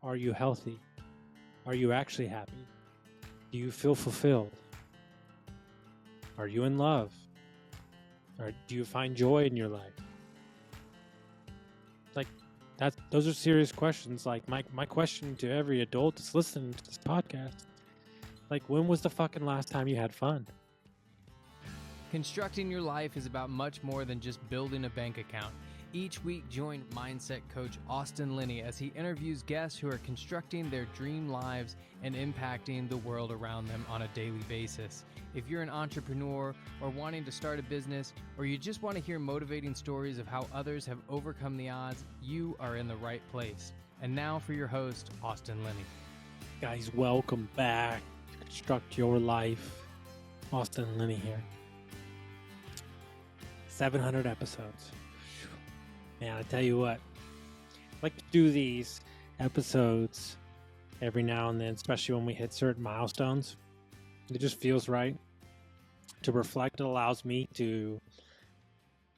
Are you healthy? Are you actually happy? Do you feel fulfilled? Are you in love? Or do you find joy in your life? Like those are serious questions. Like my question to every adult that's listening to this podcast. Like, when was the fucking last time you had fun? Constructing your life is about much more than just building a bank account. Each week, join mindset coach Austin Linney as he interviews guests who are constructing their dream lives and impacting the world around them on a daily basis. If you're an entrepreneur or wanting to start a business, or you just want to hear motivating stories of how others have overcome the odds, you are in the right place. And now for your host, Austin Linney. Guys, welcome back to Construct Your Life. Austin Linney here. 700 episodes. Man, I tell you what, I like to do these episodes every now and then, especially when we hit certain milestones. It just feels right to reflect. It allows me to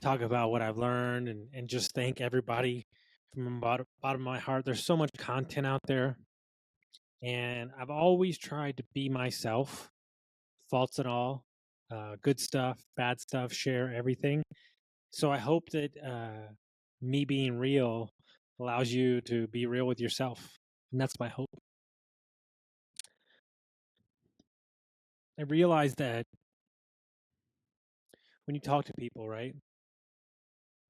talk about what I've learned and just thank everybody from the bottom of my heart. There's so much content out there, and I've always tried to be myself, faults and all, good stuff, bad stuff, share everything. So I hope that me being real allows you to be real with yourself. And that's my hope. I realize that when you talk to people, right?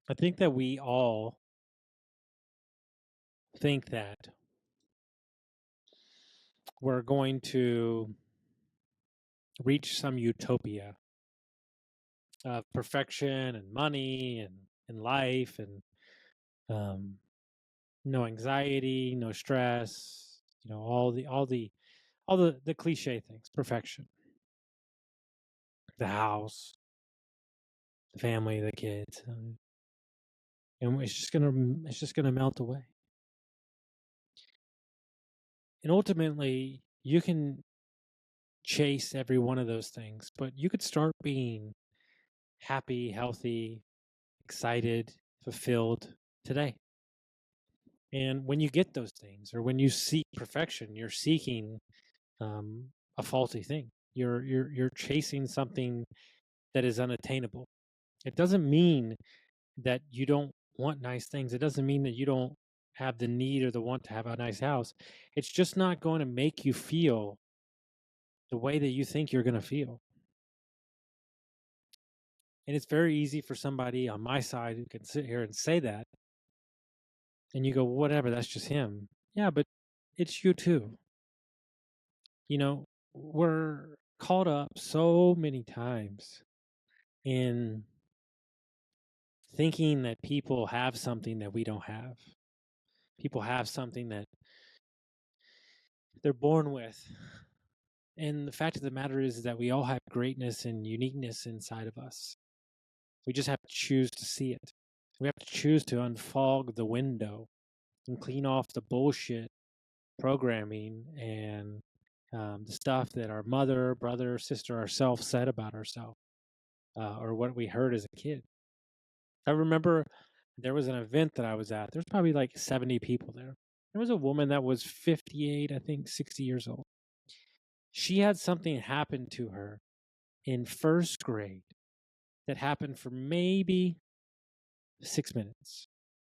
I think that we all think that we're going to reach some utopia of perfection and money and life and no anxiety, no stress, all the cliche things, perfection. The house, the family, the kids, and it's just gonna melt away. And ultimately, you can chase every one of those things, but you could start being happy, healthy, excited, fulfilled today. And when you get those things, or when you seek perfection, you're seeking a faulty thing. You're chasing something that is unattainable. It doesn't mean that you don't want nice things. It doesn't mean that you don't have the need or the want to have a nice house. It's just not going to make you feel the way that you think you're going to feel. And it's very easy for somebody on my side who can sit here and say that. And you go, whatever, that's just him. Yeah, but it's you too. We're caught up so many times in thinking that people have something that we don't have. People have something that they're born with. And the fact of the matter is that we all have greatness and uniqueness inside of us. We just have to choose to see it. We have to choose to unfog the window and clean off the bullshit programming and the stuff that our mother, brother, sister, ourselves said about ourselves or what we heard as a kid. I remember there was an event that I was at. There's probably like 70 people there. There was a woman that was 58, I think 60 years old. She had something happen to her in first grade that happened for maybe 6 minutes,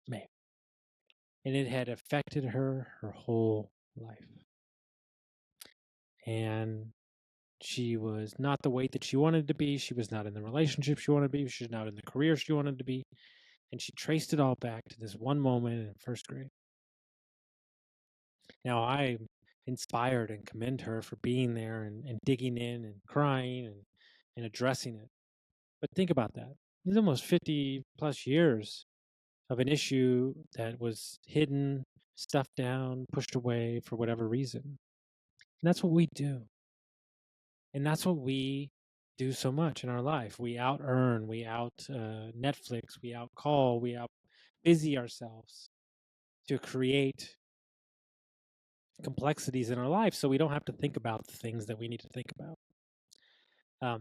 maybe. And it had affected her whole life. And she was not the weight that she wanted to be. She was not in the relationship she wanted to be. She was not in the career she wanted to be. And she traced it all back to this one moment in first grade. Now, I'm inspired and commend her for being there and digging in and crying and addressing it. But think about that. It's almost 50 plus years of an issue that was hidden, stuffed down, pushed away for whatever reason. And that's what we do. And that's what we do so much in our life. We out earn, we out Netflix, we out call, we out busy ourselves to create complexities in our life so we don't have to think about the things that we need to think about.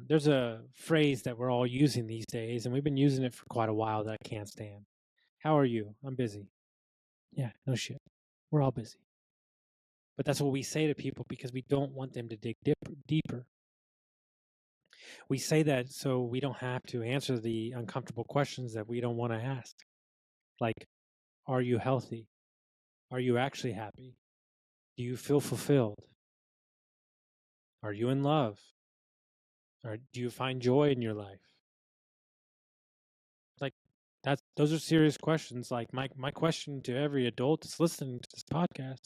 There's a phrase that we're all using these days, and we've been using it for quite a while that I can't stand. How are you? I'm busy. Yeah, no shit. We're all busy. But that's what we say to people because we don't want them to dig deeper. We say that so we don't have to answer the uncomfortable questions that we don't want to ask. Like, are you healthy? Are you actually happy? Do you feel fulfilled? Are you in love? Or do you find joy in your life? Like, those are serious questions. Like my question to every adult that's listening to this podcast,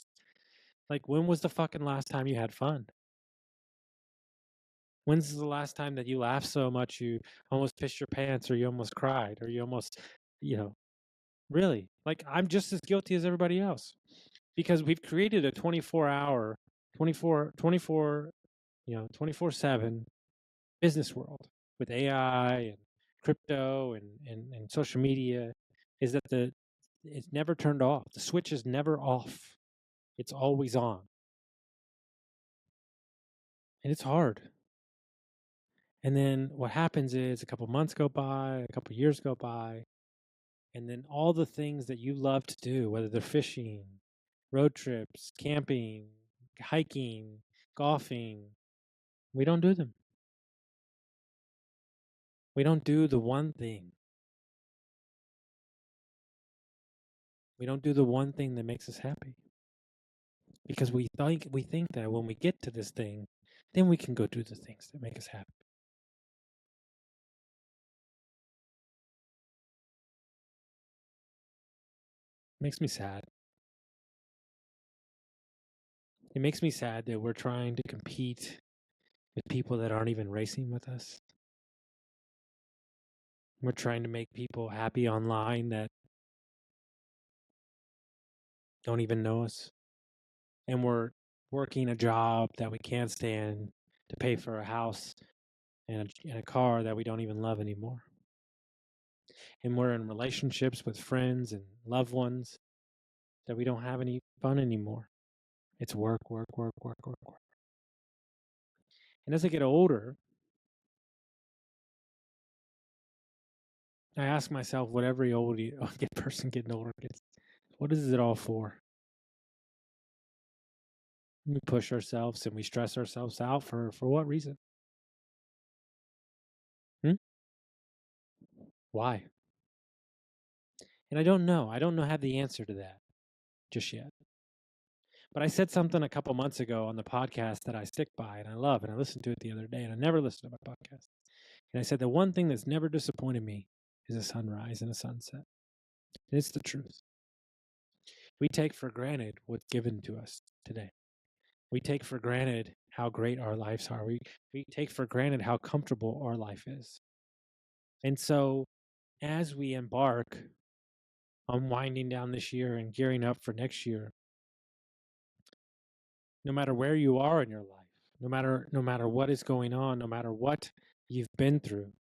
like, when was the fucking last time you had fun? When's the last time that you laughed so much you almost pissed your pants, or you almost cried, or you almost, you know, really? Like, I'm just as guilty as everybody else because we've created a 24-hour, 24/7 business world with AI and crypto and social media. Is that it's never turned off. The switch is never off. It's always on. And it's hard. And then what happens is a couple months go by, a couple years go by, and then all the things that you love to do, whether they're fishing, road trips, camping, hiking, golfing, we don't do them. We don't do the one thing. We don't do the one thing that makes us happy. Because we think that when we get to this thing, then we can go do the things that make us happy. It makes me sad. It makes me sad that we're trying to compete with people that aren't even racing with us. We're trying to make people happy online that don't even know us. And we're working a job that we can't stand to pay for a house and a car that we don't even love anymore. And we're in relationships with friends and loved ones that we don't have any fun anymore. It's work, work, work, work, work, work. And as I get older, I ask myself what every person getting older gets. What is it all for? We push ourselves and we stress ourselves out for what reason? Why? And I don't know. I don't have the answer to that just yet. But I said something a couple months ago on the podcast that I stick by and I love, and I listened to it the other day, and I never listened to my podcast. And I said the one thing that's never disappointed me is a sunrise and a sunset. And it's the truth. We take for granted what's given to us today. We take for granted how great our lives are. We take for granted how comfortable our life is. And so as we embark on winding down this year and gearing up for next year, no matter where you are in your life, no matter what is going on, no matter what you've been through,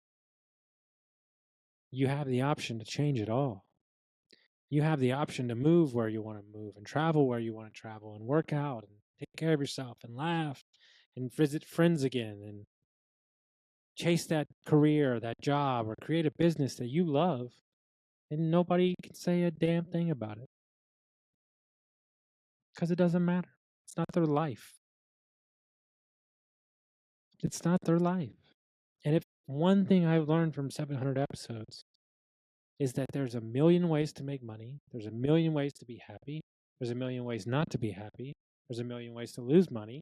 you have the option to change it all. You have the option to move where you want to move and travel where you want to travel and work out and take care of yourself and laugh and visit friends again and chase that career, that job, or create a business that you love, and nobody can say a damn thing about it because it doesn't matter. It's not their life. It's not their life. And if one thing I've learned from 700 episodes is that there's a million ways to make money, there's a million ways to be happy, there's a million ways not to be happy, there's a million ways to lose money,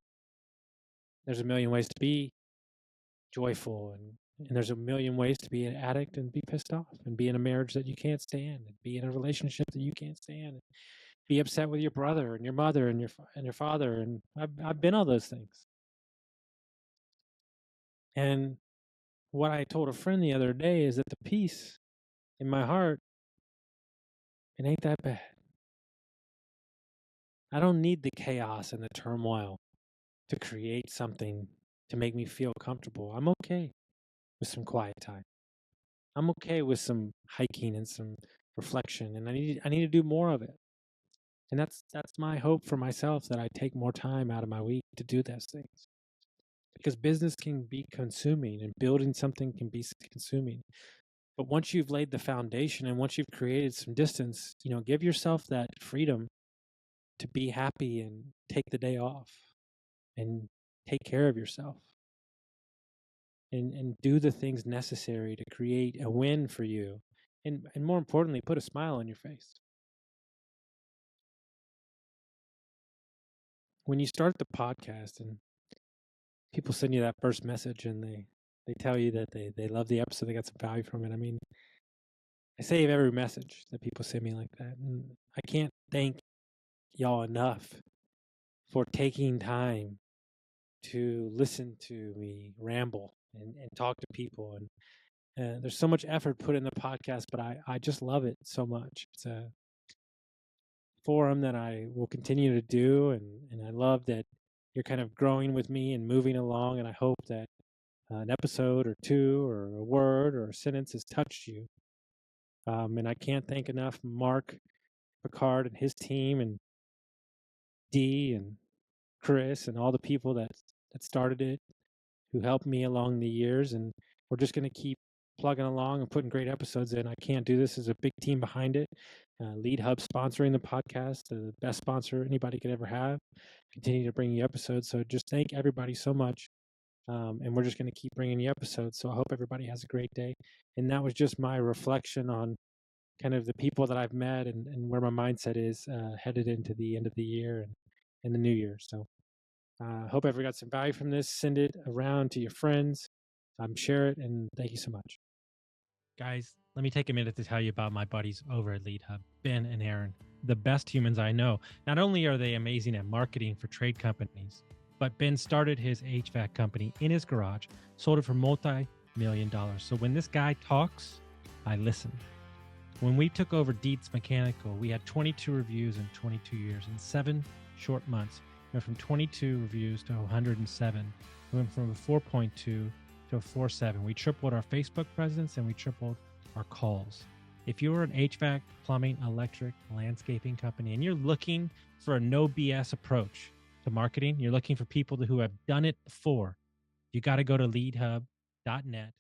there's a million ways to be joyful, and there's a million ways to be an addict and be pissed off and be in a marriage that you can't stand and be in a relationship that you can't stand and be upset with your brother and your mother and your father, and I've been all those things. And what I told a friend the other day is that the peace in my heart, it ain't that bad. I don't need the chaos and the turmoil to create something to make me feel comfortable. I'm okay with some quiet time. I'm okay with some hiking and some reflection, and I need to do more of it. And that's my hope for myself, that I take more time out of my week to do those things. Because business can be consuming and building something can be consuming. But once you've laid the foundation and once you've created some distance, give yourself that freedom to be happy and take the day off and take care of yourself and do the things necessary to create a win for you. And more importantly, put a smile on your face. When you start the podcast and people send you that first message and they tell you that they love the episode, they got some value from it. I mean, I save every message that people send me like that. And I can't thank y'all enough for taking time to listen to me ramble and talk to people. And there's so much effort put in the podcast, but I just love it so much. It's a forum that I will continue to do. And I love that you're kind of growing with me and moving along. And I hope that an episode or two or a word or a sentence has touched you. And I can't thank enough Mark Picard and his team and Dee and Chris and all the people that started it, who helped me along the years. And we're just going to keep plugging along and putting great episodes in. I can't do this. There's a big team behind it. Lead Hub sponsoring the podcast, the best sponsor anybody could ever have. Continue to bring you episodes. So just thank everybody so much. And we're just going to keep bringing you episodes. So I hope everybody has a great day. And that was just my reflection on kind of the people that I've met and where my mindset is headed into the end of the year and the new year. So hope everyone got some value from this. Send it around to your friends. Share it, and thank you so much. Guys, let me take a minute to tell you about my buddies over at Lead Hub, Ben and Aaron, the best humans I know. Not only are they amazing at marketing for trade companies, but Ben started his HVAC company in his garage, sold it for multi-million dollars. So when this guy talks, I listen. When we took over Dietz Mechanical, we had 22 reviews in 22 years. In 7 short months, we went from 22 reviews to 107. We went from a 4.2 to a 4.7. We tripled our Facebook presence and we tripled our calls. If you're an HVAC, plumbing, electric, landscaping company, and you're looking for a no BS approach to marketing, you're looking for people who have done it before, you got to go to leadhub.net